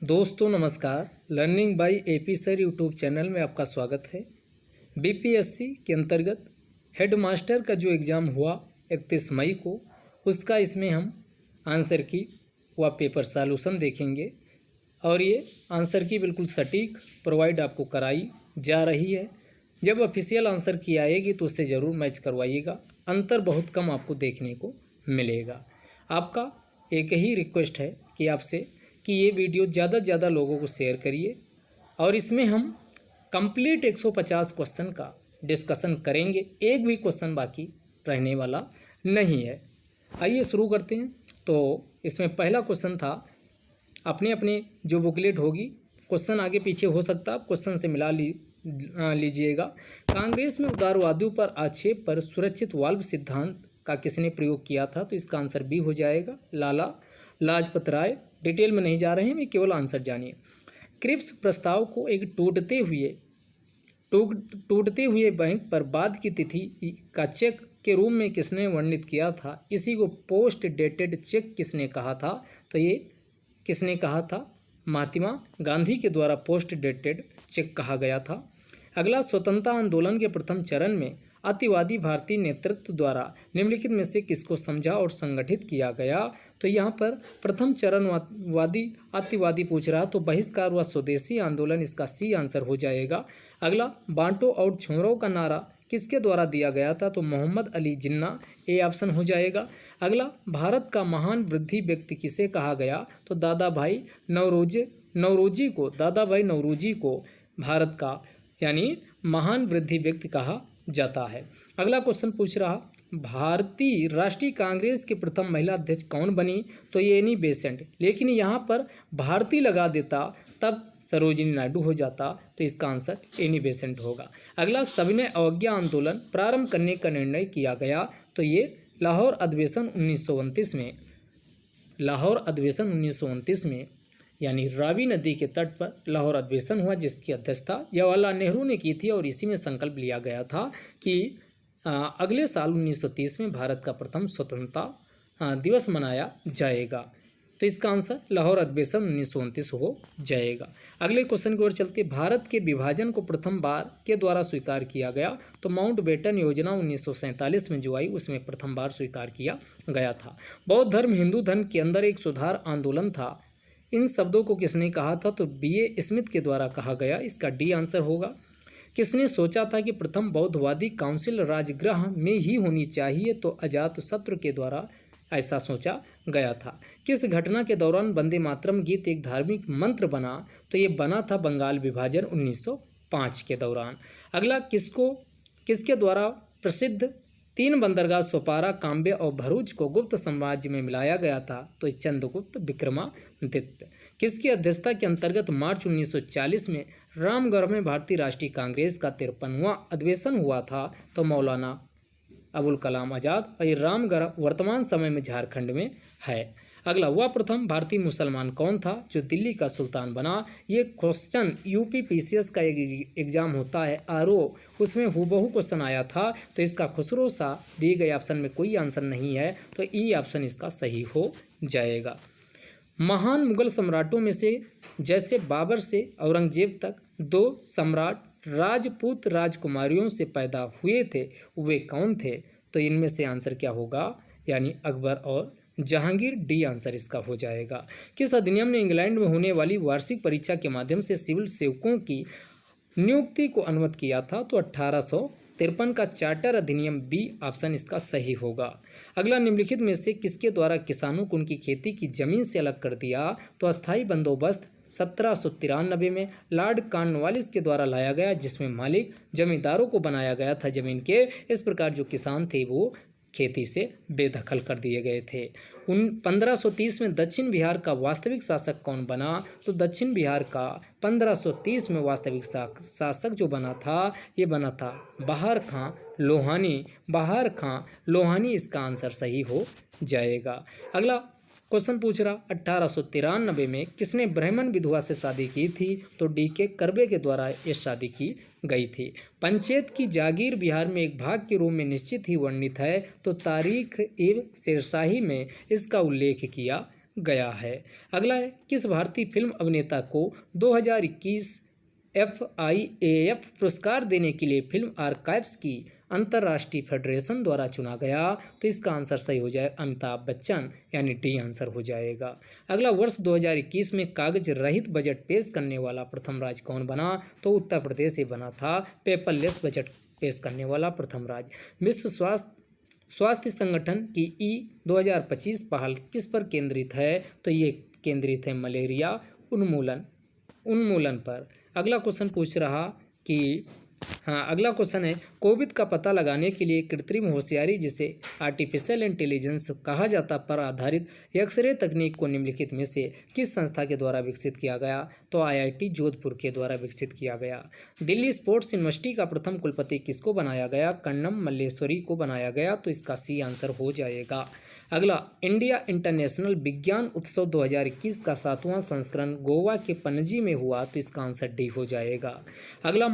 दोस्तों नमस्कार। Learning by AP sir YouTube channel में आपका स्वागत है। बीपीएससी के अंतर्गत हेड मास्टर का जो एग्ज़ाम हुआ 31 मई को, उसका इसमें हम आंसर की व पेपर सॉल्यूशन देखेंगे और ये आंसर की बिल्कुल सटीक प्रोवाइड आपको कराई जा रही है। जब ऑफिशियल आंसर की आएगी तो उससे ज़रूर मैच करवाइएगा, अंतर बहुत कम आपको देखने को मिलेगा। आपका एक ही रिक्वेस्ट है कि आपसे कि ये वीडियो ज़्यादा से ज़्यादा लोगों को शेयर करिए और इसमें हम कंप्लीट 150 क्वेश्चन का डिस्कशन करेंगे। एक भी क्वेश्चन बाकी रहने वाला नहीं है। आइए शुरू करते हैं। तो इसमें पहला क्वेश्चन था, अपने अपने जो बुकलेट होगी, क्वेश्चन आगे पीछे हो सकता है, आप क्वेश्चन से मिला लीजिएगा। कांग्रेस में उदारवादियों पर आक्षेप पर सुरक्षित वाल्व सिद्धांत का किसने प्रयोग किया था? तो इसका आंसर बी हो जाएगा, लाला लाजपत राय। डिटेल में नहीं जा रहे हैं, मैं केवल आंसर जानिए। क्रिप्स प्रस्ताव को एक टूटते हुए बैंक पर बाद की तिथि का चेक के रूप में किसने वर्णित किया था? इसी को पोस्ट डेटेड चेक किसने कहा था? तो ये किसने कहा था? महात्मा गांधी के द्वारा पोस्ट डेटेड चेक कहा गया था। अगला, स्वतंत्रता आंदोलन के प्रथम चरण में अतिवादी भारतीय नेतृत्व द्वारा निम्नलिखित में से किसको समझा और संगठित किया गया? तो यहाँ पर प्रथम चरणवादी अतिवादी पूछ रहा, तो बहिष्कार व स्वदेशी आंदोलन, इसका सी आंसर हो जाएगा। अगला, बांटो और छोरो का नारा किसके द्वारा दिया गया था? तो मोहम्मद अली जिन्ना, ए ऑप्शन हो जाएगा। अगला, भारत का महान वृद्धि व्यक्ति किसे कहा गया? तो दादा भाई नौरोजी को, दादा भाई नौरोजी को भारत का यानी महान वृद्धि व्यक्ति कहा जाता है। अगला क्वेश्चन पूछ रहा, भारतीय राष्ट्रीय कांग्रेस की प्रथम महिला अध्यक्ष कौन बनी? तो ये एनी बेसेंट, लेकिन यहाँ पर भारतीय लगा देता तब सरोजिनी नायडू हो जाता, तो इसका आंसर एनी बेसेंट होगा। अगला, सविनय अवज्ञा आंदोलन प्रारंभ करने का निर्णय किया गया? तो ये लाहौर अधिवेशन 1929 में, लाहौर अधिवेशन 1929 में यानी रावी नदी के तट पर लाहौर अधिवेशन हुआ, जिसकी अध्यक्षता जवाहरलाल नेहरू ने की थी और इसी में संकल्प लिया गया था कि अगले साल 1930 में भारत का प्रथम स्वतंत्रता दिवस मनाया जाएगा। तो इसका आंसर लाहौर अधिवेशन 1929 हो जाएगा। अगले क्वेश्चन की ओर चलते, भारत के विभाजन को प्रथम बार के द्वारा स्वीकार किया गया? तो माउंटबेटन योजना 1947 में जो आई, उसमें प्रथम बार स्वीकार किया गया था। बौद्ध धर्म हिंदू धर्म के अंदर एक सुधार आंदोलन था, इन शब्दों को किसने कहा था? तो B.A. स्मिथ के द्वारा कहा गया, इसका डी आंसर होगा। किसने सोचा था कि प्रथम बौद्धवादी काउंसिल राजगृह में ही होनी चाहिए? तो अजातशत्रु के द्वारा ऐसा सोचा गया था। किस घटना के दौरान वंदे मातरम गीत एक धार्मिक मंत्र बना? तो ये बना था बंगाल विभाजन 1905 के दौरान। अगला, किसके द्वारा प्रसिद्ध 3 बंदरगाह सोपारा, काम्बे और भरूच को गुप्त साम्राज्य में मिलाया गया था? तो चंद्रगुप्त विक्रमादित्य। किसकी अध्यक्षता के अंतर्गत मार्च 1940 में रामगढ़ में भारतीय राष्ट्रीय कांग्रेस का 53वां अधिवेशन हुआ था? तो मौलाना अबुल कलाम आज़ाद। और ये रामगढ़ वर्तमान समय में झारखंड में है। अगला, वह प्रथम भारतीय मुसलमान कौन था जो दिल्ली का सुल्तान बना? ये क्वेश्चन यूपीपीसीएस का एग्जाम होता है RO, उसमें हूबहू क्वेश्चन आया था। तो इसका खुसरो शाह दिए गए ऑप्शन में कोई आंसर नहीं है, तो ई ऑप्शन इसका सही हो जाएगा। महान मुगल सम्राटों में से जैसे बाबर से औरंगजेब तक 2 सम्राट राजपूत राजकुमारियों से पैदा हुए थे, वे कौन थे? तो इनमें से आंसर क्या होगा? यानी अकबर और जहांगीर, डी आंसर इसका हो जाएगा। किस अधिनियम ने इंग्लैंड में होने वाली वार्षिक परीक्षा के माध्यम से सिविल सेवकों की नियुक्ति को अनुमति किया था? तो 1853 का चार्टर अधिनियम, बी ऑप्शन इसका सही होगा। अगला, निम्नलिखित में से किसके द्वारा किसानों को उनकी खेती की जमीन से अलग कर दिया? तो अस्थायी बंदोबस्त 1793 में लॉर्ड कॉर्नवालिस के द्वारा लाया गया, जिसमें मालिक जमींदारों को बनाया गया था जमीन के। इस प्रकार जो किसान थे वो खेती से बेदखल कर दिए गए थे। 1530 में दक्षिण बिहार का वास्तविक शासक कौन बना? तो दक्षिण बिहार का 1530 में वास्तविक शासक जो बना था, ये बना था बहार खां लोहानी। बहार खां लोहानी, इसका आंसर सही हो जाएगा। अगला क्वेश्चन पूछ रहा, 1893 में किसने ब्राह्मण विधवा से शादी की थी? तो D.K. कर्बे के द्वारा ये शादी की गई थी। पंचायत की जागीर बिहार में एक भाग के रूप में निश्चित ही वर्णित है, तो तारीख एवं शेरशाही में इसका उल्लेख किया गया है। अगला है, किस भारतीय फिल्म अभिनेता को 2021 FIAF पुरस्कार देने के लिए फिल्म आर्काइव्स की अंतर्राष्ट्रीय फेडरेशन द्वारा चुना गया? तो इसका आंसर सही हो जाए अमिताभ बच्चन, यानी डी आंसर हो जाएगा। अगला, वर्ष 2021 में कागज रहित बजट पेश करने वाला प्रथम राज्य कौन बना? तो उत्तर प्रदेश ही बना था पेपरलेस बजट पेश करने वाला प्रथम राज्य। विश्व स्वास्थ्य संगठन की 2025 पहल किस पर केंद्रित है? तो ये केंद्रित है मलेरिया उन्मूलन पर। अगला क्वेश्चन पूछ रहा कि अगला क्वेश्चन है, कोविड का पता लगाने के लिए कृत्रिम होशियारी, जिसे आर्टिफिशियल इंटेलिजेंस कहा जाता, पर आधारित एक्सरे तकनीक को निम्नलिखित में से किस संस्था के द्वारा विकसित किया गया? तो IIT जोधपुर के द्वारा विकसित किया गया। दिल्ली स्पोर्ट्स यूनिवर्सिटी का प्रथम कुलपति किसको बनाया गया? कन्नम मल्लेश्वरी को बनाया गया, तो इसका सी आंसर हो जाएगा। अगला, इंडिया इंटरनेशनल विज्ञान उत्सव 2021 का 7वां संस्करण गोवा के पणजी में हुआ, तो इसका आंसर डी हो जाएगा। अगला,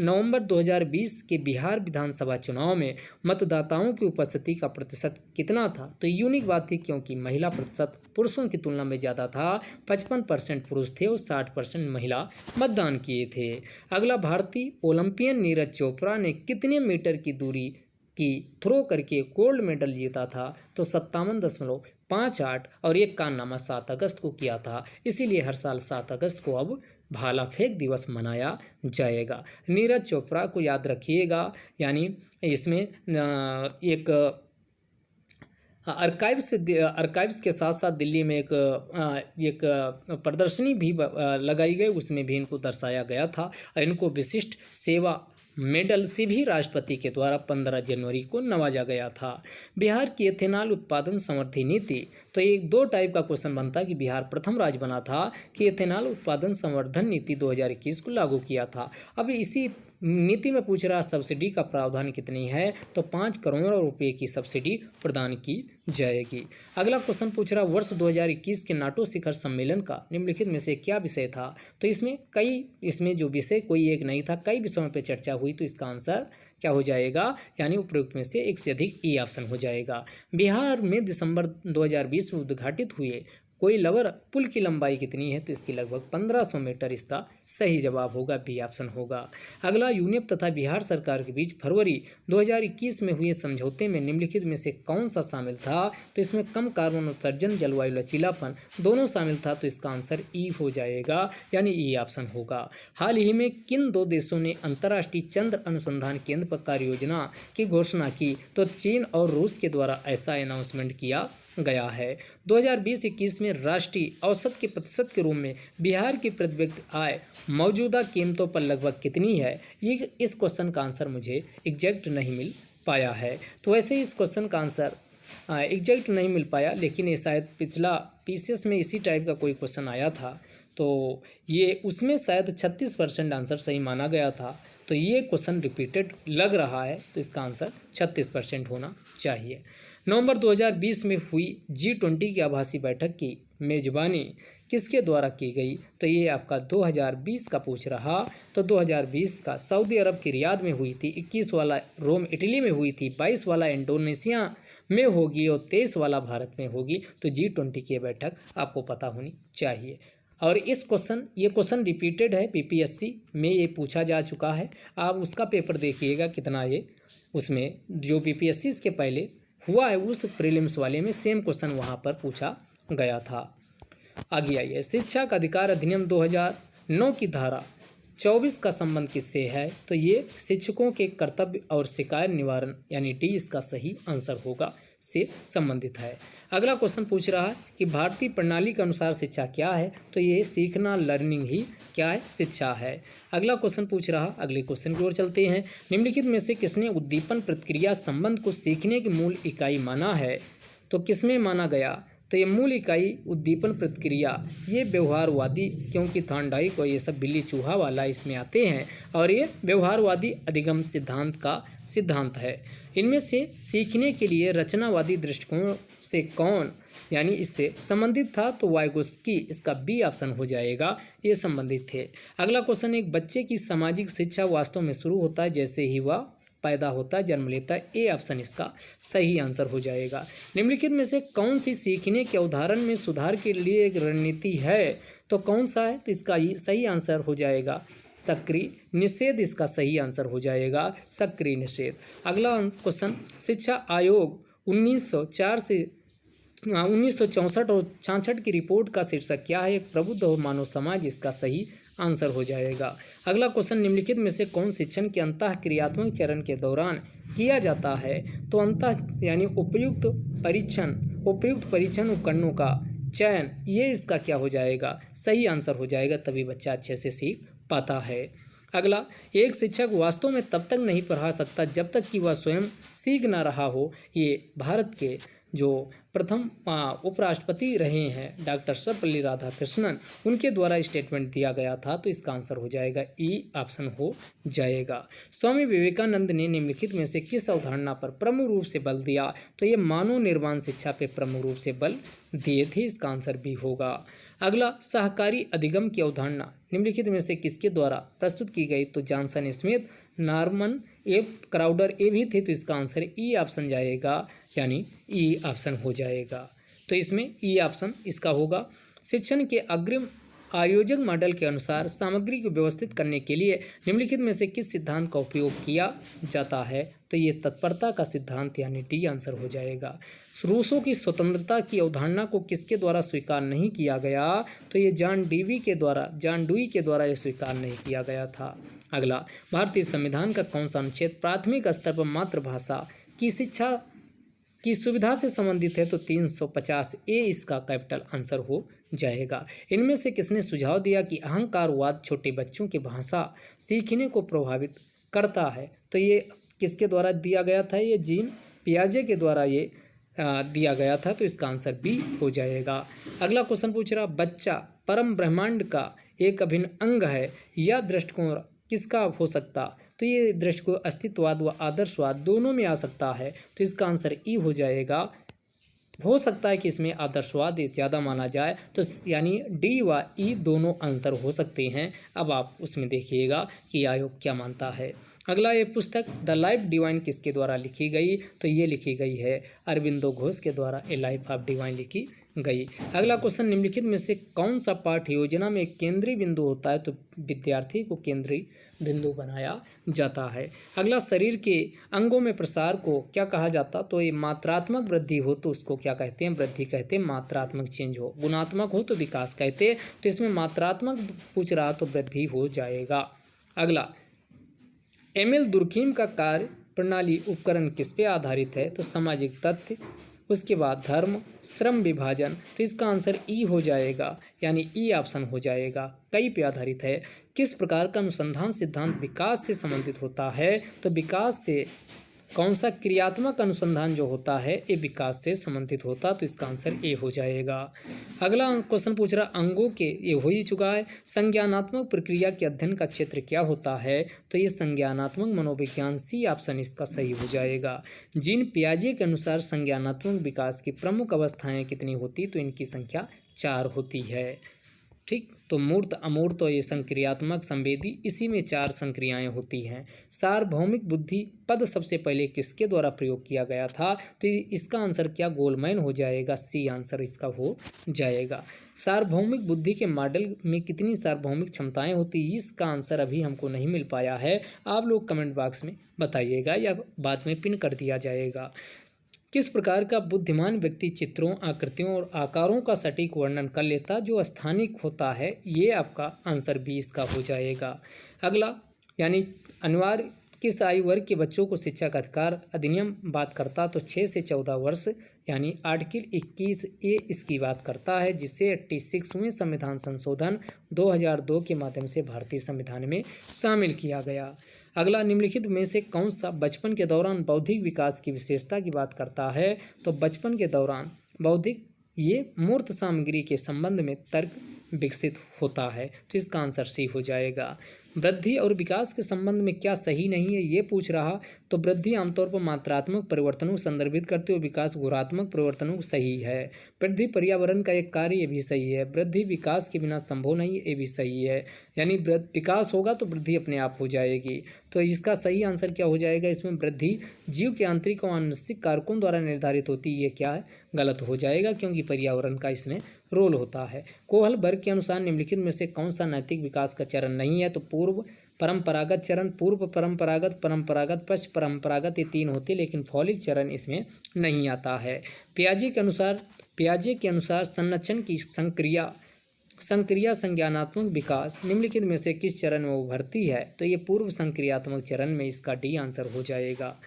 नवंबर 2020 के बिहार विधानसभा चुनाव में मतदाताओं की उपस्थिति का प्रतिशत कितना था? तो यूनिक बात थी, क्योंकि महिला प्रतिशत पुरुषों की तुलना में ज़्यादा था। 55% पुरुष थे और 60% महिला मतदान किए थे। अगला, भारतीय ओलंपियन नीरज चोपड़ा ने कितने मीटर की दूरी की थ्रो करके गोल्ड मेडल जीता था? तो 57.58, और एक कारनामा 7 अगस्त को किया था, इसीलिए हर साल 7 अगस्त को अब भाला फेंक दिवस मनाया जाएगा। नीरज चोपड़ा को याद रखिएगा, यानी इसमें एक आर्काइव्स के साथ साथ दिल्ली में एक प्रदर्शनी भी लगाई गई, उसमें भी इनको दर्शाया गया था। इनको विशिष्ट सेवा मेडल से भी राष्ट्रपति के द्वारा 15 जनवरी को नवाजा गया था। बिहार की एथेनॉल उत्पादन समृद्धि नीति, तो ये 2 टाइप का क्वेश्चन बनता है कि बिहार प्रथम राज्य बना था कि एथेनॉल उत्पादन संवर्धन नीति 2021 को लागू किया था। अब इसी नीति में पूछ रहा सब्सिडी का प्रावधान कितनी है? तो 5 करोड़ रुपए की सब्सिडी प्रदान की जाएगी। अगला क्वेश्चन पूछ रहा, वर्ष 2021 के नाटो शिखर सम्मेलन का निम्नलिखित में से क्या विषय था? तो इसमें जो विषय कोई एक नहीं था, कई विषयों पर चर्चा हुई, तो इसका आंसर क्या हो जाएगा? यानी उपरोक्त में से एक से अधिक ई ऑप्शन हो जाएगा। बिहार में दिसंबर 2020 में उद्घाटित हुए कोइलवर पुल की लंबाई कितनी है? तो इसकी लगभग 1500 मीटर, इसका सही जवाब होगा, बी ऑप्शन होगा। अगला, यूनिप तथा बिहार सरकार के बीच फरवरी 2021 में हुए समझौते में निम्नलिखित में से कौन सा शामिल था? तो इसमें कम कार्बन उत्सर्जन, जलवायु लचीलापन दोनों शामिल था, तो इसका आंसर ई हो जाएगा, यानी ई ऑप्शन होगा। हाल ही में किन 2 देशों ने अंतर्राष्ट्रीय चंद्र अनुसंधान केंद्र पर कार्य योजना की घोषणा की? तो चीन और रूस के द्वारा ऐसा अनाउंसमेंट किया गया है। 2020-21 में राष्ट्रीय औसत के प्रतिशत के रूप में बिहार की प्रति व्यक्ति आय मौजूदा कीमतों पर लगभग कितनी है? ये इस क्वेश्चन का आंसर मुझे एग्जैक्ट नहीं मिल पाया है। तो वैसे इस क्वेश्चन का आंसर एग्जैक्ट नहीं मिल पाया, लेकिन ये शायद पिछला PCS में इसी टाइप का कोई क्वेश्चन आया था, तो ये उसमें शायद 36% आंसर सही माना गया था। तो ये क्वेश्चन रिपीटेड लग रहा है, तो इसका आंसर 36% होना चाहिए। नवंबर 2020 में हुई G20 की आभासी बैठक की मेजबानी किसके द्वारा की गई? तो ये आपका 2020 का पूछ रहा, तो 2020 का सऊदी अरब की रियाद में हुई थी, 21 वाला रोम इटली में हुई थी, 22 वाला इंडोनेशिया में होगी और 23 वाला भारत में होगी। तो G20 की बैठक आपको पता होनी चाहिए। और ये क्वेश्चन रिपीटेड है, PPSC में ये पूछा जा चुका है। आप उसका पेपर देखिएगा कितना ये, उसमें जो PPSC इसके पहले हुआ है उस प्रीलिम्स वाले में सेम क्वेश्चन वहाँ पर पूछा गया था। आगे आइए, शिक्षा का अधिकार अधिनियम 2009 की धारा 24 का संबंध किससे है? तो ये शिक्षकों के कर्तव्य और शिकायत निवारण, यानी डी इसका सही आंसर होगा, से संबंधित है। अगला क्वेश्चन पूछ रहा है कि भारतीय प्रणाली के अनुसार शिक्षा क्या है? तो ये सीखना, लर्निंग ही क्या है? शिक्षा है। अगला क्वेश्चन पूछ रहा, अगले क्वेश्चन की ओर चलते हैं। निम्नलिखित में से किसने उद्दीपन प्रतिक्रिया संबंध को सीखने की मूल इकाई माना है? तो किसमें माना गया? तो ये मूल इकाई उद्दीपन प्रतिक्रिया ये व्यवहारवादी, क्योंकि थॉर्नडाइक और ये सब बिल्ली चूहा वाला इसमें आते हैं, और ये व्यवहारवादी अधिगम सिद्धांत का सिद्धांत है। इनमें से सीखने के लिए रचनावादी दृष्टिकोण से कौन यानी इससे संबंधित था? तो वाइगोस्की, इसका बी ऑप्शन हो जाएगा, ये संबंधित थे। अगला क्वेश्चन, एक बच्चे की सामाजिक शिक्षा वास्तव में शुरू होता है जैसे ही वह पैदा होता है, जन्म लेता है। ए ऑप्शन इसका सही आंसर हो जाएगा। निम्नलिखित में से कौन सी सीखने के अवधारण में सुधार के लिए एक रणनीति है, तो कौन सा है, तो इसका सही आंसर हो जाएगा सक्रिय निषेध, इसका सही आंसर हो जाएगा सक्रिय निषेध। अगला क्वेश्चन, शिक्षा आयोग 1904 से 1964 और 66 की रिपोर्ट का शीर्षक क्या है, एक प्रबुद्ध और मानव समाज, इसका सही आंसर हो जाएगा। अगला क्वेश्चन, निम्नलिखित में से कौन शिक्षण के अंतः क्रियात्मक चरण के दौरान किया जाता है, तो अंतः यानी उपयुक्त परीक्षण उपकरणों का चयन, ये इसका क्या हो जाएगा, सही आंसर हो जाएगा, तभी बच्चा अच्छे से सीख पाता है। अगला, एक शिक्षक वास्तव में तब तक नहीं पढ़ा सकता जब तक कि वह स्वयं सीख ना रहा हो। ये भारत के जो प्रथम उपराष्ट्रपति रहे हैं डॉक्टर सर्वपल्ली राधाकृष्णन, उनके द्वारा स्टेटमेंट दिया गया था, तो इसका आंसर हो जाएगा ई ऑप्शन हो जाएगा। स्वामी विवेकानंद ने निम्नलिखित में से किस अवधारणा पर प्रमुख रूप से बल दिया, तो ये मानव निर्माण शिक्षा पे प्रमुख रूप से बल दिए थे, इसका आंसर भी होगा। अगला, सहकारी अधिगम की अवधारणा निम्नलिखित में से किसके द्वारा प्रस्तुत की गई, तो जॉनसन स्मिथ, नॉर्मन क्राउडर, ये भी थे, तो इसका आंसर ई ऑप्शन जाएगा, यानी ई ऑप्शन हो जाएगा। तो इसमें ई ऑप्शन इसका होगा। शिक्षण के अग्रिम आयोजक मॉडल के अनुसार सामग्री को व्यवस्थित करने के लिए निम्नलिखित में से किस सिद्धांत का उपयोग किया जाता है, तो ये तत्परता का सिद्धांत, यानी डी आंसर हो जाएगा। रूसों की स्वतंत्रता की अवधारणा को किसके द्वारा स्वीकार नहीं किया गया, तो ये जॉन डुई के द्वारा ये स्वीकार नहीं किया गया था। अगला, भारतीय संविधान का कौन सा अनुच्छेद प्राथमिक स्तर पर मातृभाषा की शिक्षा की सुविधा से संबंधित है, तो 350 ए इसका कैपिटल आंसर हो जाएगा। इनमें से किसने सुझाव दिया कि अहंकारवाद छोटे बच्चों की भाषा सीखने को प्रभावित करता है, तो ये किसके द्वारा दिया गया था, ये जीन पियाजे के द्वारा ये दिया गया था, तो इसका आंसर बी हो जाएगा। अगला क्वेश्चन पूछ रहा, बच्चा परम ब्रह्मांड का एक अभिन्न अंग है, यह दृष्टिकोण किसका हो सकता, तो ये दृष्टिकोण अस्तित्ववाद व आदर्शवाद दोनों में आ सकता है, तो इसका आंसर ई हो जाएगा। हो सकता है कि इसमें आदर्शवाद ज़्यादा माना जाए, तो यानी डी व ई दोनों आंसर हो सकते हैं। अब आप उसमें देखिएगा कि आयोग क्या मानता है। अगला, ये पुस्तक द लाइफ डिवाइन किसके द्वारा लिखी गई, तो ये लिखी गई है अरविंदो घोष के द्वारा, ए लाइफ ऑफ डिवाइन लिखी गई। अगला क्वेश्चन, निम्नलिखित में से कौन सा पाठ योजना में केंद्रीय बिंदु होता है, तो विद्यार्थी को केंद्रीय बिंदु बनाया जाता है। अगला, शरीर के अंगों में प्रसार को क्या कहा जाता, तो ये मात्रात्मक वृद्धि हो तो उसको क्या कहते हैं, वृद्धि कहते हैं। मात्रात्मक चेंज हो, गुणात्मक हो तो विकास कहते हैं, तो इसमें मात्रात्मक पूछ रहा तो वृद्धि हो जाएगा। अगला, एमिल दुर्खीम का कार्य प्रणाली उपकरण किस पे आधारित है, तो सामाजिक तथ्य, उसके बाद धर्म, श्रम विभाजन, तो इसका आंसर ई हो जाएगा, यानी ई ऑप्शन हो जाएगा, कई पे आधारित है। किस प्रकार का अनुसंधान सिद्धांत विकास से संबंधित होता है, तो विकास से कौन सा क्रियात्मक अनुसंधान जो होता है ये विकास से संबंधित होता, तो इसका आंसर ए हो जाएगा। अगला क्वेश्चन पूछ रहा, अंगों के, ये हो ही चुका है, संज्ञानात्मक प्रक्रिया के अध्ययन का क्षेत्र क्या होता है, तो ये संज्ञानात्मक मनोविज्ञान, सी ऑप्शन इसका सही हो जाएगा। जीन पियाजे के अनुसार संज्ञानात्मक विकास की प्रमुख अवस्थाएं कितनी होती, तो इनकी संख्या 4 होती है। ठीक, तो मूर्त, अमूर्त और ये संक्रियात्मक, संवेदी, इसी में 4 संक्रियाएं होती हैं। सार्वभौमिक बुद्धि पद सबसे पहले किसके द्वारा प्रयोग किया गया था, तो इसका आंसर क्या गोलमैन हो जाएगा, सी आंसर इसका हो जाएगा। सार्वभौमिक बुद्धि के मॉडल में कितनी सार्वभौमिक क्षमताएं होती, इसका आंसर अभी हमको नहीं मिल पाया है, आप लोग कमेंट बॉक्स में बताइएगा या बाद में पिन कर दिया जाएगा। किस प्रकार का बुद्धिमान व्यक्ति चित्रों, आकृतियों और आकारों का सटीक वर्णन कर लेता जो स्थानिक होता है, ये आपका आंसर 20 का हो जाएगा। अगला, यानी अनिवार्य किस आयु वर्ग के बच्चों को शिक्षा का अधिकार अधिनियम बात करता, तो 6 से 14 वर्ष, यानी आर्टिकल 21 ए इसकी बात करता है, जिसे 86वें संविधान संशोधन 2002 के माध्यम से भारतीय संविधान में शामिल किया गया। अगला, निम्नलिखित में से कौन सा बचपन के दौरान बौद्धिक विकास की विशेषता की बात करता है, तो बचपन के दौरान बौद्धिक, ये मूर्त सामग्री के संबंध में तर्क विकसित होता है, तो इसका आंसर सी हो जाएगा। वृद्धि और विकास के संबंध में क्या सही नहीं है ये पूछ रहा, तो वृद्धि आमतौर पर मात्रात्मक परिवर्तनों को संदर्भित करते हुए विकास गुणात्मक परिवर्तनों को सही है। वृद्धि पर्यावरण का एक कार्य, ये भी सही है। वृद्धि विकास के बिना संभव नहीं है, ये भी सही है। यानी विकास होगा तो वृद्धि अपने आप हो जाएगी। तो इसका सही आंसर क्या हो जाएगा इसमें? वृद्धि जीव के आंतरिक और आनुवंशिक कारकों द्वारा निर्धारित होती है, ये क्या है? गलत हो जाएगा, क्योंकि पर्यावरण का इसमें रोल होता है। कोहल वर्ग के अनुसार निम्नलिखित में से कौन सा नैतिक विकास का चरण नहीं है? तो पूर्व परंपरागत चरण, पूर्व परंपरागत, परंपरागत, पश्च परंपरागत, ये तीन होते, लेकिन फॉलिक चरण इसमें नहीं आता है। पियाजे के अनुसार संरचन की संक्रिया संज्ञानात्मक विकास निम्नलिखित में से किस चरण में उभरती है? तो ये पूर्व संक्रियात्मक चरण में, इसका डी आंसर हो जाएगा।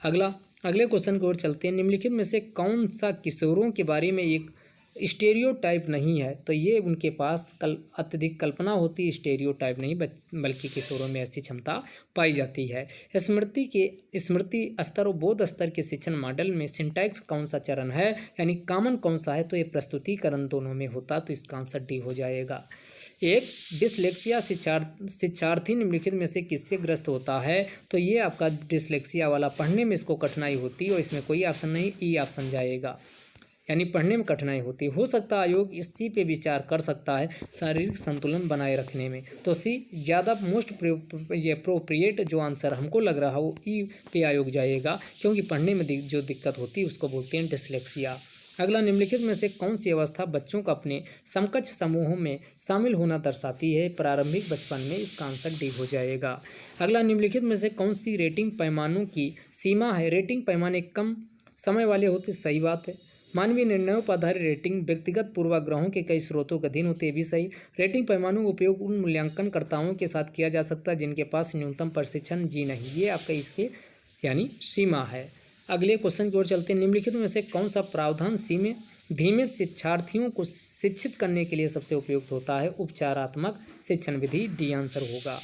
अगले क्वेश्चन की ओर चलते हैं। निम्नलिखित में से कौन सा किशोरों के बारे में एक स्टेरियोटाइप नहीं है? तो ये उनके पास अत्यधिक कल्पना होती है, स्टेरियोटाइप नहीं, बल्कि किशोरों में ऐसी क्षमता पाई जाती है। स्मृति स्तर और बोध स्तर के शिक्षण मॉडल में सिंटैक्स कौन सा चरण है, यानी कॉमन कौन सा है? तो ये प्रस्तुतिकरण दोनों में होता, तो इसका आंसर डी हो जाएगा। एक डिसलेक्सिया शिक्षार्थी निम्नलिखित में से किससे ग्रस्त होता है? तो ये आपका डिसलेक्सिया वाला, पढ़ने में इसको कठिनाई होती है और इसमें कोई ऑप्शन नहीं, ई ऑप्शन जाएगा, यानी पढ़ने में कठिनाई होती हो सकता है। आयोग इसी पे विचार कर सकता है शारीरिक संतुलन बनाए रखने में। तो सी ज़्यादा मोस्ट अप्रोप्रिएट जो आंसर हमको लग रहा है वो ई पे आयोग जाएगा, क्योंकि पढ़ने में जो दिक्कत होती है उसको बोलते हैं डिसलेक्सिया। अगला, निम्नलिखित में से कौन सी अवस्था बच्चों को अपने समकक्ष समूहों में शामिल होना दर्शाती है? प्रारंभिक बचपन में, इसका आंसर डी हो जाएगा। अगला, निम्नलिखित में से कौन सी रेटिंग पैमानों की सीमा है? रेटिंग पैमाने कम समय वाले होते, सही बात है। मानवीय निर्णयों पर आधारित रेटिंग व्यक्तिगत पूर्वाग्रहों के कई स्रोतों के अधीन होते, भी सही। रेटिंग पैमानों का उपयोग उन मूल्यांकनकर्ताओं के साथ किया जा सकता है जिनके पास न्यूनतम प्रशिक्षण जी नहीं, ये आपका इसके यानी सीमा है। अगले क्वेश्चन की ओर चलते हैं। निम्नलिखित में से कौन सा प्रावधान धीमे शिक्षार्थियों को शिक्षित करने के लिए सबसे उपयुक्त होता है? उपचारात्मक शिक्षण विधि, डी आंसर होगा।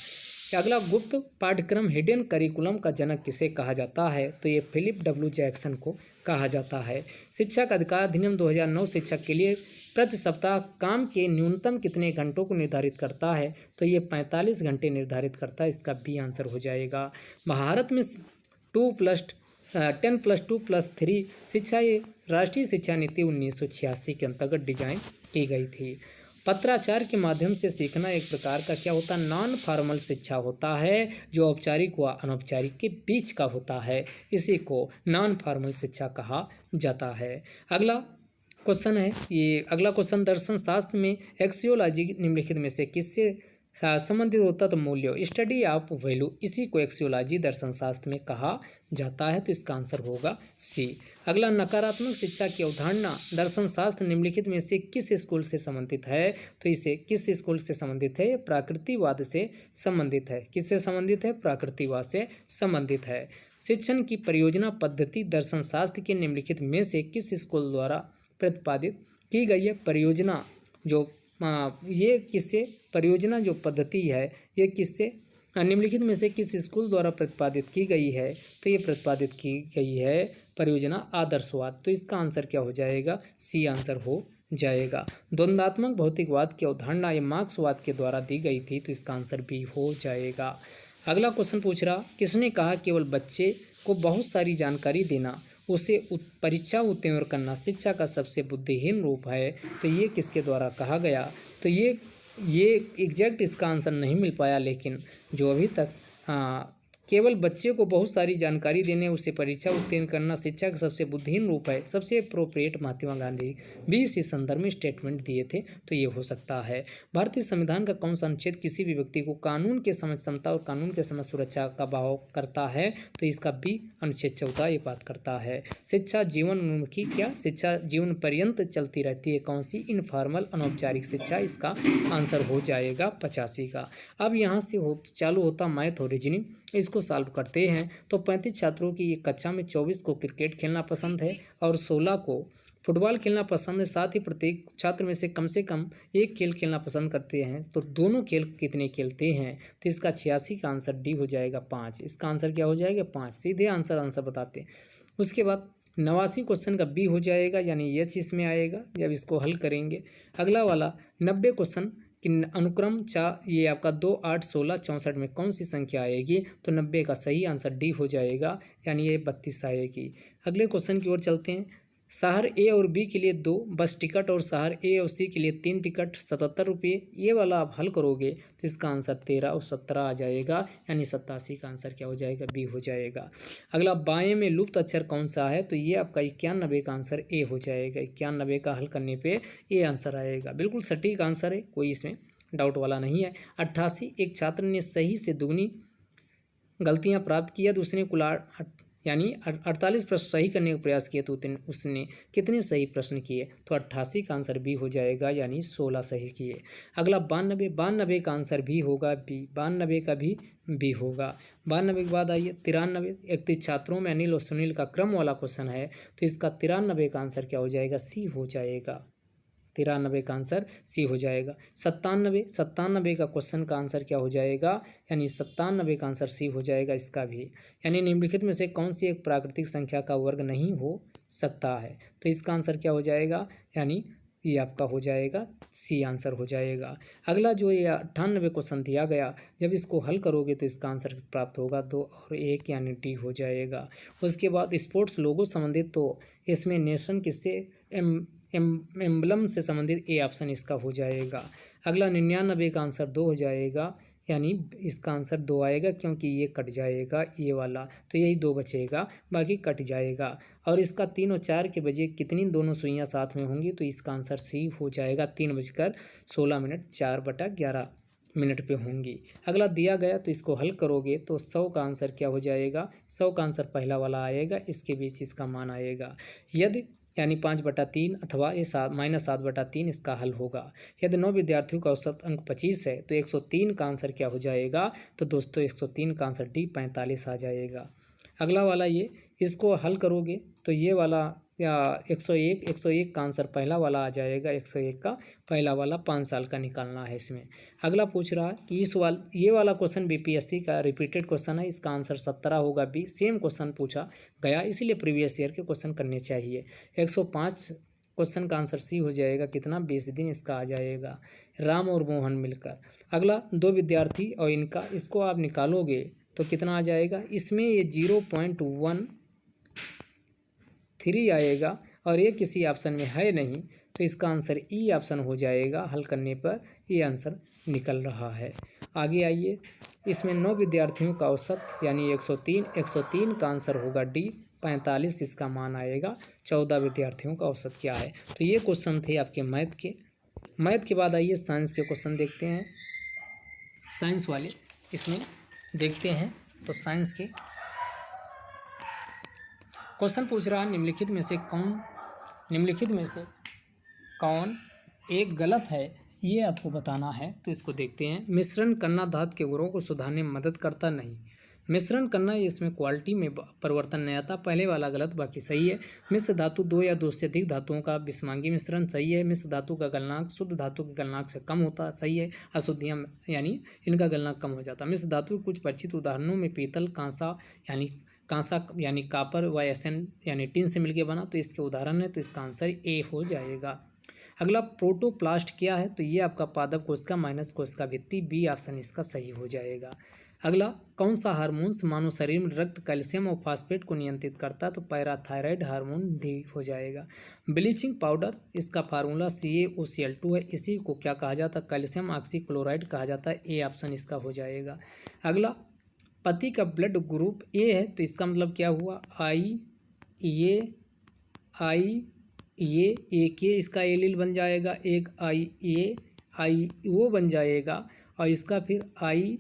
अगला, गुप्त पाठ्यक्रम हिडन करिकुलम का जनक किसे कहा जाता है? तो ये फिलिप डब्ल्यू जैक्सन को कहा जाता है। शिक्षा का अधिकार अधिनियम 2009 शिक्षक के लिए प्रति सप्ताह काम के न्यूनतम कितने घंटों को निर्धारित करता है? तो ये 45 घंटे निर्धारित करता है, इसका बी आंसर हो जाएगा। भारत में 10+2+3 शिक्षा, ये राष्ट्रीय शिक्षा नीति 1986 के अंतर्गत डिजाइन की गई थी। पत्राचार के माध्यम से सीखना एक प्रकार का क्या होता है? नॉन फॉर्मल शिक्षा होता है, जो औपचारिक व अनौपचारिक के बीच का होता है, इसी को नॉन फॉर्मल शिक्षा कहा जाता है। अगला क्वेश्चन है, ये अगला क्वेश्चन दर्शन शास्त्र में एक्सियोलॉजी निम्नलिखित में से किससे संबंधित होता? तो मूल्य, स्टडी ऑफ वैल्यू, इसी को एक्सियोलॉजी दर्शन शास्त्र में कहा जाता है, तो इसका आंसर होगा सी। अगला, नकारात्मक शिक्षा की अवधारणा दर्शन शास्त्र निम्नलिखित में से किस स्कूल से संबंधित है? तो इसे किस स्कूल से संबंधित है? प्राकृतिकवाद से संबंधित है। किससे संबंधित है? प्राकृतिकवाद से संबंधित है। शिक्षण की परियोजना पद्धति दर्शन शास्त्र के निम्नलिखित में से किस स्कूल द्वारा प्रतिपादित की गई है? परियोजना जो ये किससे, परियोजना जो पद्धति है ये किससे, निम्नलिखित में से किस स्कूल द्वारा प्रतिपादित की गई है? तो ये प्रतिपादित की गई है परियोजना आदर्शवाद, तो इसका आंसर क्या हो जाएगा? सी आंसर हो जाएगा। द्वंद्वात्मक भौतिकवाद की अवधारणा ये मार्क्सवाद के द्वारा दी गई थी, तो इसका आंसर बी हो जाएगा। अगला क्वेश्चन पूछ रहा, किसने कहा केवल बच्चे को बहुत सारी जानकारी देना, उसे परीक्षा उत्तीर्ण करना शिक्षा का सबसे बुद्धिहीन रूप है? तो ये किसके द्वारा कहा गया? तो ये एग्जैक्ट इसका आंसर नहीं मिल पाया, लेकिन जो अभी तक केवल बच्चे को बहुत सारी जानकारी देने, उसे परीक्षा उत्तीर्ण करना शिक्षा का सबसे बुद्धिहीन रूप है, सबसे अप्रोप्रिएट महात्मा गांधी भी इसी संदर्भ में स्टेटमेंट दिए थे, तो ये हो सकता है। भारतीय संविधान का कौन सा अनुच्छेद किसी भी व्यक्ति को कानून के समझ समता और कानून के समझ सुरक्षा का भाव करता है? तो इसका बी अनुच्छेद 14 ये बात करता है। शिक्षा जीवन उन्मुखी, क्या शिक्षा जीवन पर्यंत चलती रहती है? कौन सी? इनफॉर्मल अनौपचारिक शिक्षा, इसका आंसर हो जाएगा 85 का। अब यहाँ से चालू होता मैथ और रीजनिंग, इसको सॉल्व करते हैं। तो 35 छात्रों की एक कक्षा में 24 को क्रिकेट खेलना पसंद है और 16 को फुटबॉल खेलना पसंद है। साथ ही प्रत्येक छात्र में से कम एक खेल खेलना पसंद करते हैं, तो दोनों खेल कितने खेलते हैं? तो इसका 86 का आंसर डी हो जाएगा 5। इसका आंसर क्या हो जाएगा? 5। सीधे आंसर बताते हैं। उसके बाद 89 क्वेश्चन का बी हो जाएगा, यानी एच इसमें आएगा जब इसको हल करेंगे। अगला वाला 90 क्वेश्चन कि अनुक्रम ये आपका 2, 8, 16, 64 में कौन सी संख्या आएगी, तो 90 का सही आंसर डी हो जाएगा, यानी ये 32 आएगी। अगले क्वेश्चन की ओर चलते हैं। शहर ए और बी के लिए 2 बस टिकट और शहर ए और सी के लिए 3 टिकट 77 रुपये। ये वाला आप हल करोगे तो इसका आंसर 13 और 17 आ जाएगा, यानी 87 का आंसर क्या हो जाएगा, बी हो जाएगा। अगला बाएं में लुप्त अक्षर कौन सा है, तो ये आपका 91 का आंसर ए हो जाएगा। 91 का हल करने पे ए आंसर आएगा, बिल्कुल सटीक आंसर है, कोई इसमें डाउट वाला नहीं है। 88 एक छात्र ने सही से दुगनी गलतियां प्राप्त किया, तो उसने कुल यानी 48 प्रश्न सही करने का प्रयास किया, तो उसने कितने सही प्रश्न किए, तो 88 का आंसर बी हो जाएगा, यानी 16 सही किए। अगला 92 का आंसर भी होगा बी, 92 का भी बी होगा। 92 के बाद आइए 93। 31 छात्रों में अनिल और सुनील का क्रम वाला क्वेश्चन है, तो इसका 93 का आंसर क्या हो जाएगा, सी हो जाएगा। 93 का आंसर सी हो जाएगा। 97 का क्वेश्चन का आंसर क्या हो जाएगा, यानी 97 का आंसर सी हो जाएगा इसका भी। यानी निम्नलिखित में से कौन सी एक प्राकृतिक संख्या का वर्ग नहीं हो सकता है, तो इसका आंसर क्या हो जाएगा, यानी ये आपका हो जाएगा सी आंसर हो जाएगा। अगला जो ये 98 क्वेश्चन दिया गया, जब इसको हल करोगे तो इसका आंसर प्राप्त होगा 2 और 1, यानी डी हो जाएगा। उसके बाद स्पोर्ट्स लोगो संबंधित, तो इसमें नेशन किससे एम्बलम से संबंधित, ए ऑप्शन इसका हो जाएगा। अगला 99 का आंसर 2 हो जाएगा, यानी इसका आंसर 2 आएगा, क्योंकि ये कट जाएगा ये वाला, तो यही 2 बचेगा, बाकी कट जाएगा। और इसका 3 और 4 के बजे कितनी दोनों सुइयाँ साथ में होंगी, तो इसका आंसर सी हो जाएगा, 3:16 4/11 मिनट पे होंगी। अगला दिया गया, तो इसको हल करोगे तो 100 का आंसर क्या हो जाएगा, 100 का आंसर पहला वाला आएगा, इसके बीच इसका मान आएगा। यदि यानी 5/3 अथवा ये -7/3 इसका हल होगा। यदि 9 विद्यार्थियों का औसत अंक 25 है, तो 103 का आंसर क्या हो जाएगा, तो दोस्तों 103 का आंसर डी 45 आ जाएगा। अगला वाला ये, इसको हल करोगे तो ये वाला या 101 का आंसर पहला वाला आ जाएगा, 101 का पहला वाला 5 साल का निकालना है इसमें। अगला पूछ रहा है कि ये वाला क्वेश्चन बीपीएससी का रिपीटेड क्वेश्चन है, इसका आंसर 17 होगा बी। सेम क्वेश्चन पूछा गया, इसीलिए प्रीवियस ईयर के क्वेश्चन करने चाहिए। 105 क्वेश्चन का आंसर सी हो जाएगा, कितना 20 दिन इसका आ जाएगा, राम और मोहन मिलकर। अगला 2 विद्यार्थी और इनका, इसको आप निकालोगे तो कितना आ जाएगा, इसमें ये 0.13 आएगा, और ये किसी ऑप्शन में है नहीं, तो इसका आंसर ई ऑप्शन हो जाएगा। हल करने पर ये आंसर निकल रहा है। आगे आइए, इसमें 9 विद्यार्थियों का औसत यानी 103 का आंसर होगा डी, 45 इसका मान आएगा। 14 विद्यार्थियों का औसत क्या है, तो ये क्वेश्चन थे आपके मैथ के। मैथ के बाद आइए साइंस के क्वेश्चन देखते हैं, साइंस वाले इसमें देखते हैं। तो साइंस के क्वेश्चन पूछ रहा है, निम्नलिखित में से कौन एक गलत है, ये आपको बताना है। तो इसको देखते हैं। मिश्रण करना धातु के गुणों को सुधारने में मदद करता नहीं। मिश्रण करना, इसमें क्वालिटी में परिवर्तन नहीं आता, पहले वाला गलत बाकी सही है। मिश्र धातु 2 या 2 से अधिक धातुओं का विषमांगी मिश्रण सही है। मिश्र धातु का गलनांक शुद्ध धातु के गलनांक से कम होता सही है। अशुद्धियाँ यानी इनका गलनांक कम हो जाता। मिश्र धातु के कुछ परिचित उदाहरणों में पीतल, कांसा यानी कापर व एसन यानी टिन से मिलकर बना, तो इसके उदाहरण है, तो इसका आंसर ए हो जाएगा। अगला प्रोटोप्लास्ट क्या है, तो ये आपका पादप कोशिका माइनस कोशिका भित्ति, बी ऑप्शन इसका सही हो जाएगा। अगला कौन सा हार्मोन्स मानव शरीर में रक्त, कैल्शियम और फास्फेट को नियंत्रित करता है, तो पैराथायराइड हार्मोन डी हो जाएगा। ब्लीचिंग पाउडर, इसका फार्मूला CaOCl2 है, इसी को क्या कहा जाता है, कैल्शियम ऑक्सीक्लोराइड कहा जाता है, ए ऑप्शन इसका हो जाएगा। अगला पति का ब्लड ग्रुप ए है, तो इसका मतलब क्या हुआ, एक ये इसका एलील बन जाएगा, एक I बन जाएगा, और इसका फिर I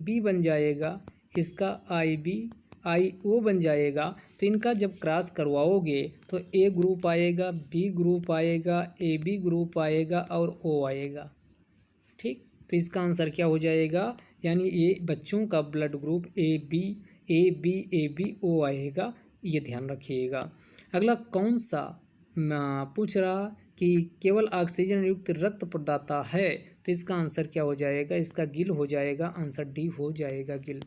B बन जाएगा, इसका IO बन जाएगा। तो इनका जब क्रॉस करवाओगे तो A ग्रुप आएगा, B ग्रुप आएगा, AB ग्रुप आएगा और O आएगा। ठीक, तो इसका आंसर क्या हो जाएगा, यानी ये बच्चों का ब्लड ग्रुप AB आएगा, ये ध्यान रखिएगा। अगला कौन सा पूछ रहा कि केवल ऑक्सीजन युक्त रक्त प्रदाता है, तो इसका आंसर क्या हो जाएगा, इसका गिल हो जाएगा, आंसर डी हो जाएगा गिल।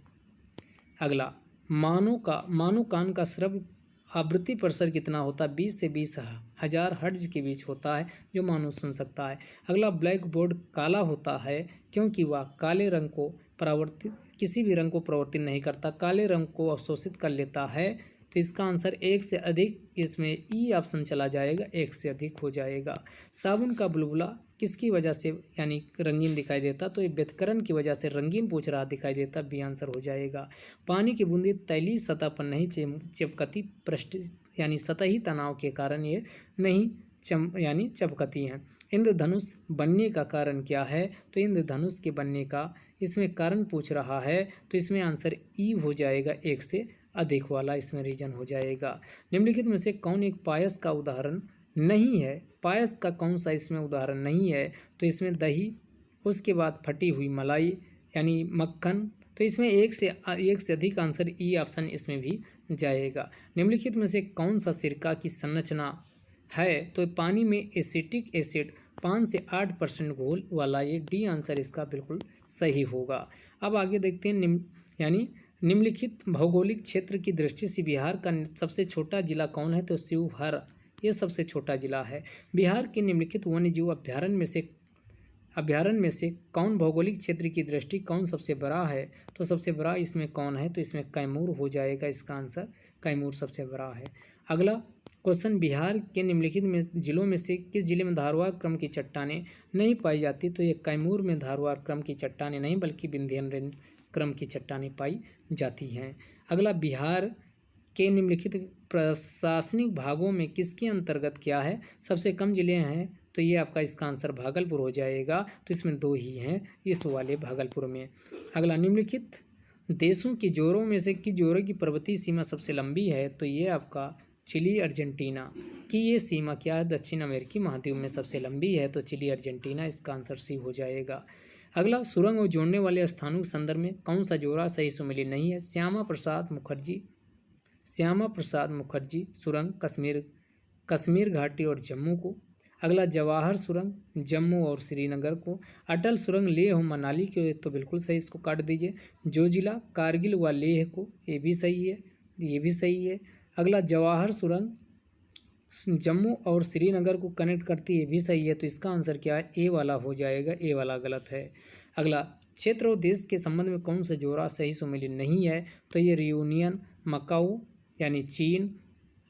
अगला मानव कान का स्राव आवृत्ति प्रसार कितना होता है? 20 से 20,000 हर्ट्ज के बीच होता है, जो मानव सुन सकता है। अगला, ब्लैक बोर्ड काला होता है क्योंकि वह काले रंग को परावर्तित किसी भी रंग को परिवर्तित नहीं करता, काले रंग को अवशोषित कर लेता है। तो इसका आंसर 1 से अधिक, इसमें ई ऑप्शन चला जाएगा, 1 से अधिक हो जाएगा। साबुन का बुलबुला किसकी वजह से यानी रंगीन दिखाई देता? तो ये व्यतिकरण की वजह से रंगीन पूछ रहा दिखाई देता, बी आंसर हो जाएगा। पानी की बूंदी तैलीय सतह पर नहीं चिपकती, पृष्ठ यानी सतही तनाव के कारण ये नहीं यानी चपकती हैं। इंद्रधनुष बनने का कारण क्या है? तो इंद्रधनुष के बनने का इसमें कारण पूछ रहा है, तो इसमें आंसर ई हो जाएगा, 1 से अधिक वाला इसमें रीजन हो जाएगा। निम्नलिखित में से कौन एक पायस का उदाहरण नहीं है? पायस का कौन सा इसमें उदाहरण नहीं है? तो इसमें दही, उसके बाद फटी हुई मलाई यानी मक्खन। तो इसमें एक से अधिक आंसर ई ऑप्शन इसमें भी जाएगा। निम्नलिखित में से कौन सा सिरका की संरचना है? तो पानी में एसिटिक एसिड 5 से 8% घोल वाला, ये डी आंसर इसका बिल्कुल सही होगा। अब आगे देखते हैं यानी निम्नलिखित भौगोलिक क्षेत्र की दृष्टि से बिहार का सबसे छोटा जिला कौन है? तो शिवहर ये सबसे छोटा जिला है। बिहार के निम्नलिखित वन्यजीव अभ्यारण्य में से कौन भौगोलिक क्षेत्र की दृष्टि कौन सबसे बड़ा है? तो सबसे बड़ा इसमें कौन है? तो इसमें कैमूर हो जाएगा, इसका आंसर कैमूर सबसे बड़ा है। अगला क्वेश्चन, बिहार के निम्नलिखित में जिलों में से किस जिले में धारवाड़ क्रम की चट्टानें नहीं पाई जाती? तो ये कैमूर में धारवाड़ क्रम की चट्टानें नहीं बल्कि विंध्यन रेंज क्रम की चट्टानें पाई जाती हैं। अगला, बिहार के निम्नलिखित प्रशासनिक भागों में किसके अंतर्गत क्या है? सबसे कम जिले हैं, तो ये आपका इसका आंसर भागलपुर हो जाएगा। तो इसमें 2 ही हैं, इस वाले भागलपुर में। अगला, निम्नलिखित देशों की जोरों में से किस जोरों की पर्वतीय सीमा सबसे लंबी है? तो ये आपका चिली अर्जेंटीना की ये सीमा क्या है? दक्षिण अमेरिकी महाद्वीप में सबसे लंबी है, तो चिली अर्जेंटीना इसका आंसर सी हो जाएगा। अगला, सुरंग और जोड़ने वाले स्थानों के संदर्भ में कौन सा जोड़ा सही सुमेलित नहीं है? श्यामा प्रसाद मुखर्जी सुरंग कश्मीर घाटी और जम्मू को। अगला, जवाहर सुरंग जम्मू और श्रीनगर को। अटल सुरंग लेह और मनाली को, तो बिल्कुल सही, इसको काट दीजिए। जोजिला कारगिल व लेह को, ये भी सही है, ये भी सही है। अगला, जवाहर सुरंग जम्मू और श्रीनगर को कनेक्ट करती है, ये भी सही है। तो इसका आंसर क्या है? ए वाला हो जाएगा, ए वाला गलत है। अगला, क्षेत्र और देश के संबंध में कौन सा जोड़ा सही सुमेलित नहीं है? तो ये रियूनियन, मकाऊ यानी चीन,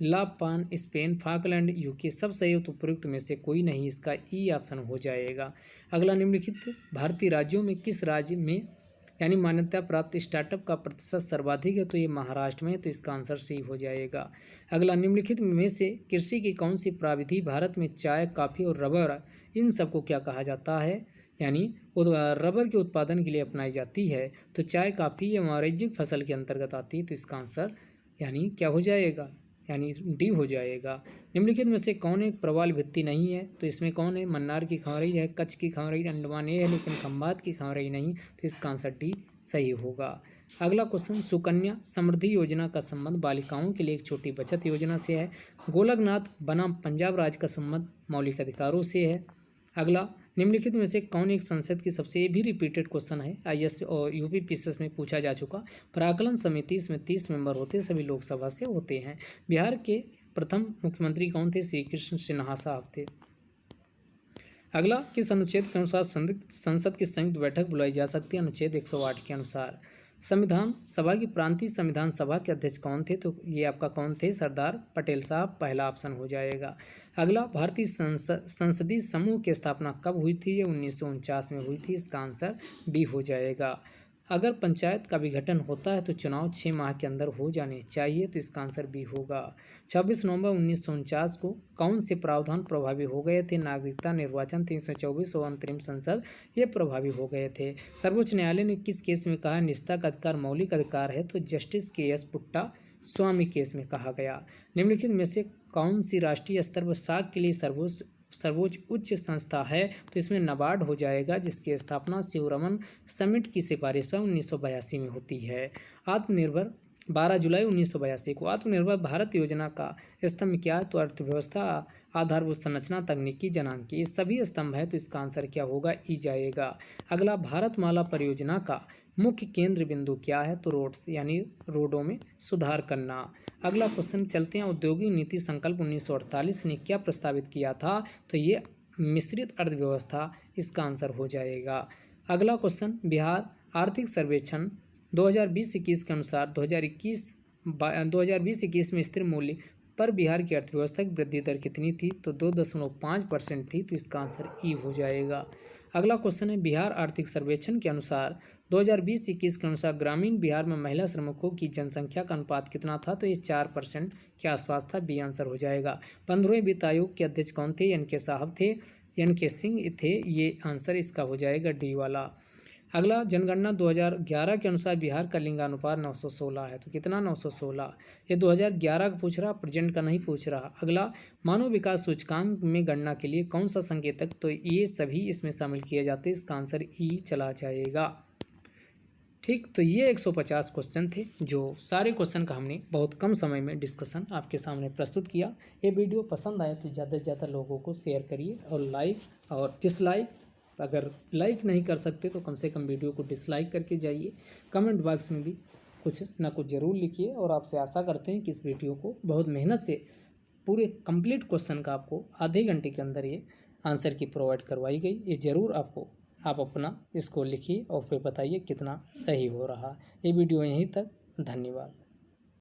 लापान स्पेन, फाकलैंड यूके सब सही हो, तो उपयुक्त में से कोई नहीं, इसका ई ऑप्शन हो जाएगा। अगला, निम्नलिखित भारतीय राज्यों में किस राज्य में यानी मान्यता प्राप्त स्टार्टअप का प्रतिशत सर्वाधिक है? तो ये महाराष्ट्र में है, तो इसका आंसर सी हो जाएगा। अगला, निम्नलिखित में से कृषि की कौन सी प्रविधि भारत में चाय, कॉफ़ी और रबर इन सबको क्या कहा जाता है? यानी रबर के उत्पादन के लिए अपनाई जाती है। तो चाय, कॉफ़ी या वाणिज्यिक फसल के अंतर्गत आती है, तो इसका आंसर यानी क्या हो जाएगा? यानी डी हो जाएगा। निम्नलिखित में से कौन एक प्रवाल भित्ति नहीं है? तो इसमें कौन है? मन्नार की खंवरई है, कच्छ की खंवरई, अंडमान ये है, लेकिन खंबात की खंवरई नहीं, तो इसका आंसर डी सही होगा। अगला क्वेश्चन, सुकन्या समृद्धि योजना का संबंध बालिकाओं के लिए एक छोटी बचत योजना से है। गोलकनाथ बनाम पंजाब राज्य का संबंध मौलिक अधिकारों से है। अगला, निम्नलिखित में से कौन एक संसद की सबसे भी रिपीटेड क्वेश्चन है, आईएएस और यूपी पीसीएस में पूछा जा चुका। प्राकलन समिति, इसमें 30 मेंबर होते हैं, सभी लोकसभा से होते हैं। बिहार के प्रथम मुख्यमंत्री कौन थे? श्री कृष्ण सिन्हा साहब थे। अगला, किस अनुच्छेद के अनुसार संसद की संयुक्त बैठक बुलाई जा सकती है? अनुच्छेद 108 के अनुसार। संविधान सभा की प्रांतीय संविधान सभा के अध्यक्ष कौन थे? तो ये आपका कौन थे? सरदार पटेल साहब, पहला ऑप्शन हो जाएगा। अगला, भारतीय संसदीय समूह की स्थापना कब हुई थी? ये 1949 में हुई थी, इसका आंसर बी हो जाएगा। अगर पंचायत का विघटन होता है तो चुनाव 6 माह के अंदर हो जाने चाहिए, तो इसका आंसर बी होगा। 26 नवंबर 1949 को कौन से प्रावधान प्रभावी हो गए थे? नागरिकता, निर्वाचन, 324 और अंतरिम संसद, ये प्रभावी हो गए थे। सर्वोच्च न्यायालय ने किस केस में कहा निजता का अधिकार मौलिक अधिकार है? तो जस्टिस के.एस. पुट्टा स्वामी केस में कहा गया। निम्नलिखित में से कौन सी राष्ट्रीय स्तर पर साख के लिए सर्वोच्च उच्च संस्था है? तो इसमें नाबार्ड हो जाएगा, जिसकी स्थापना शिवरमन समिट की सिफारिश पर 1982 में होती है। आत्मनिर्भर 12 जुलाई 1982 को। आत्मनिर्भर भारत योजना का स्तंभ क्या है? तो अर्थव्यवस्था, आधारभूत संरचना, तकनीकी, जनांकी, ये सभी स्तंभ है, तो इसका आंसर क्या होगा? ई जाएगा। अगला, भारतमाला परियोजना का मुख्य केंद्र बिंदु क्या है? तो रोड्स, यानी रोडों में सुधार करना। अगला क्वेश्चन चलते हैं, औद्योगिक नीति संकल्प 1948 ने क्या प्रस्तावित किया था? तो ये मिश्रित अर्थव्यवस्था, इसका आंसर हो जाएगा। अगला क्वेश्चन, बिहार आर्थिक सर्वेक्षण 2020-21 के अनुसार 2020-21 में स्थिर मूल्य पर बिहार की अर्थव्यवस्था की वृद्धि दर कितनी थी? तो 2.5% थी, तो इसका आंसर ई हो जाएगा। अगला क्वेश्चन है, बिहार आर्थिक सर्वेक्षण के अनुसार 2020-21 के अनुसार ग्रामीण बिहार में महिला श्रमिकों की जनसंख्या का अनुपात कितना था? तो ये 4% के आसपास था, बी आंसर हो जाएगा। 15वें वित्त आयोग के अध्यक्ष कौन थे? एन के साहब थे, एन के सिंह थे, ये आंसर इसका हो जाएगा डी वाला। अगला, जनगणना 2011 के अनुसार बिहार का लिंगानुपात 916 है, तो कितना? 916। ये 2011 का पूछ रहा, प्रेजेंट का नहीं पूछ रहा। अगला, मानव विकास सूचकांक में गणना के लिए कौन सा संकेतक? तो ये सभी इसमें शामिल किए जाते हैं, इसका आंसर ई चला जाएगा। ठीक, तो ये 150 क्वेश्चन थे, जो सारे क्वेश्चन का हमने बहुत कम समय में डिस्कशन आपके सामने प्रस्तुत किया। ये वीडियो पसंद आए तो ज़्यादा से ज़्यादा लोगों को शेयर करिए, और लाइक और डिसलाइक, अगर लाइक नहीं कर सकते तो कम से कम वीडियो को डिसलाइक करके जाइए। कमेंट बॉक्स में भी कुछ ना कुछ ज़रूर लिखिए, और आपसे आशा करते हैं कि इस वीडियो को बहुत मेहनत से पूरे कंप्लीट क्वेश्चन का आपको आधे घंटे के अंदर ये आंसर की प्रोवाइड करवाई गई। ये ज़रूर आप अपना इसको लिखिए और फिर बताइए कितना सही हो रहा। ये वीडियो यहीं तक, धन्यवाद।